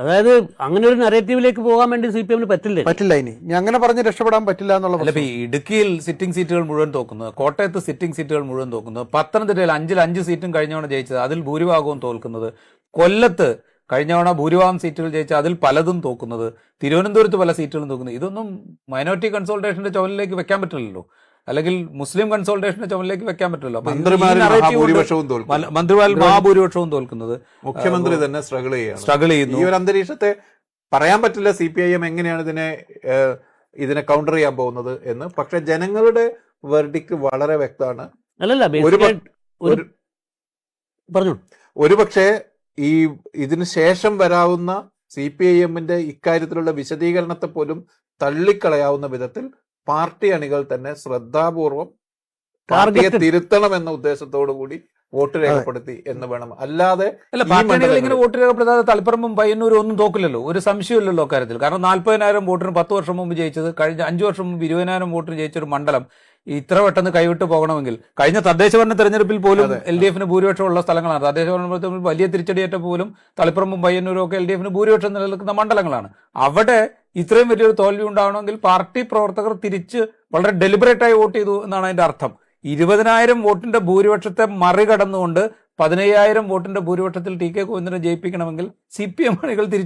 അതായത് അങ്ങനെ ഒരു നരേറ്റീവിലേക്ക് പോകാൻ വേണ്ടി CPM പറ്റില്ല. ഇനി അങ്ങനെ പറഞ്ഞ് രക്ഷപ്പെടാൻ പറ്റില്ല എന്നുള്ള. ഇടുക്കിയിൽ സിറ്റിംഗ് സീറ്റുകൾ മുഴുവൻ തോക്കുന്നത്, കോട്ടയത്ത് സിറ്റിംഗ് സീറ്റുകൾ മുഴുവൻ തോക്കുന്നത്, പത്തനംതിട്ടയിൽ 5 സീറ്റും കഴിഞ്ഞവണ ജയിച്ചത്, അതിൽ ഭൂരിഭാഗവും തോൽക്കുന്നത്, കൊല്ലത്ത് കഴിഞ്ഞവണ ഭൂരിഭാഗം സീറ്റുകൾ ജയിച്ച അതിൽ പലതും തോക്കുന്നത്, തിരുവനന്തപുരത്ത് പല സീറ്റുകളും തോക്കുന്നത്. ഇതൊന്നും മൈനോറിറ്റി കൺസോൾട്ടേഷന്റെ ചുമലിലേക്ക് വെക്കാൻ പറ്റില്ലല്ലോ, അല്ലെങ്കിൽ മുസ്ലിം കൺസോൾട്ടേഷന്റെ ചുമലിലേക്ക് വെക്കാൻ പറ്റില്ലല്ലോ. മന്ത്രിമാരിൽ മഹാഭൂരിപക്ഷവും തോൽക്കുന്നത്, മുഖ്യമന്ത്രി തന്നെ സ്ട്രഗിൾ ചെയ്യുന്നു. ഈ ഒരു അന്തരീക്ഷത്തെ പറയാൻ പറ്റില്ല CPIM എങ്ങനെയാണ് ഇതിനെ കൗണ്ടർ ചെയ്യാൻ പോകുന്നത് എന്ന്. പക്ഷെ ജനങ്ങളുടെ വെർഡിക്ട് വളരെ വ്യക്തമാണ്. ഒരുപക്ഷെ ഇതിന് ശേഷം വരാവുന്ന CPIMന്റെ ഇക്കാര്യത്തിലുള്ള വിശദീകരണത്തെ പോലും തള്ളിക്കളയാവുന്ന വിധത്തിൽ പാർട്ടി അണികൾ തന്നെ ശ്രദ്ധാപൂർവം പാർട്ടിയെ തിരുത്തണം എന്ന ഉദ്ദേശത്തോടു കൂടി വോട്ട് രേഖപ്പെടുത്തി എന്ന് വേണം. അല്ലാതെ ഇങ്ങനെ വോട്ട് രേഖപ്പെടുത്താതെ തളിപ്പറമ്പും പയ്യന്നൂരും ഒന്നും തോക്കില്ലല്ലോ, ഒരു സംശയമില്ലല്ലോ കാര്യത്തിൽ. കാരണം 40,000 വോട്ടിന് 10 വർഷം മുമ്പ് ജയിച്ചത്, കഴിഞ്ഞ 5 വർഷം മുമ്പ് 20,000 വോട്ടിന് ജയിച്ച ഒരു മണ്ഡലം ഇത്ര പെട്ടെന്ന് കൈവിട്ട് പോകണമെങ്കിൽ, കഴിഞ്ഞ തദ്ദേശഭരണ തെരഞ്ഞെടുപ്പിൽ പോലും LDFന് ഭൂരിപക്ഷമുള്ള സ്ഥലങ്ങളാണ്. തദ്ദേശഭരണ വലിയ തിരിച്ചടിയേറ്റ പോലും തളിപ്പറമ്പും പയ്യന്നൂരും ഒക്കെ LDFന് ഭൂരിപക്ഷം നിലനിൽക്കുന്ന മണ്ഡലങ്ങളാണ്. അവിടെ ഇത്രയും വലിയൊരു തോൽവി ഉണ്ടാവണമെങ്കിൽ പാർട്ടി പ്രവർത്തകർ തിരിച്ച് വളരെ ഡെലിബറേറ്റായി വോട്ട് ചെയ്തു എന്നാണ് അതിന്റെ അർത്ഥം. 20,000 വോട്ടിന്റെ ഭൂരിപക്ഷത്തെ മറികടന്നുകൊണ്ട് 15,000 വോട്ടിന്റെ ഭൂരിപക്ഷത്തിൽ TK ഗോവിന്ദനെ ജയിപ്പിക്കണമെങ്കിൽ CPM അണികൾ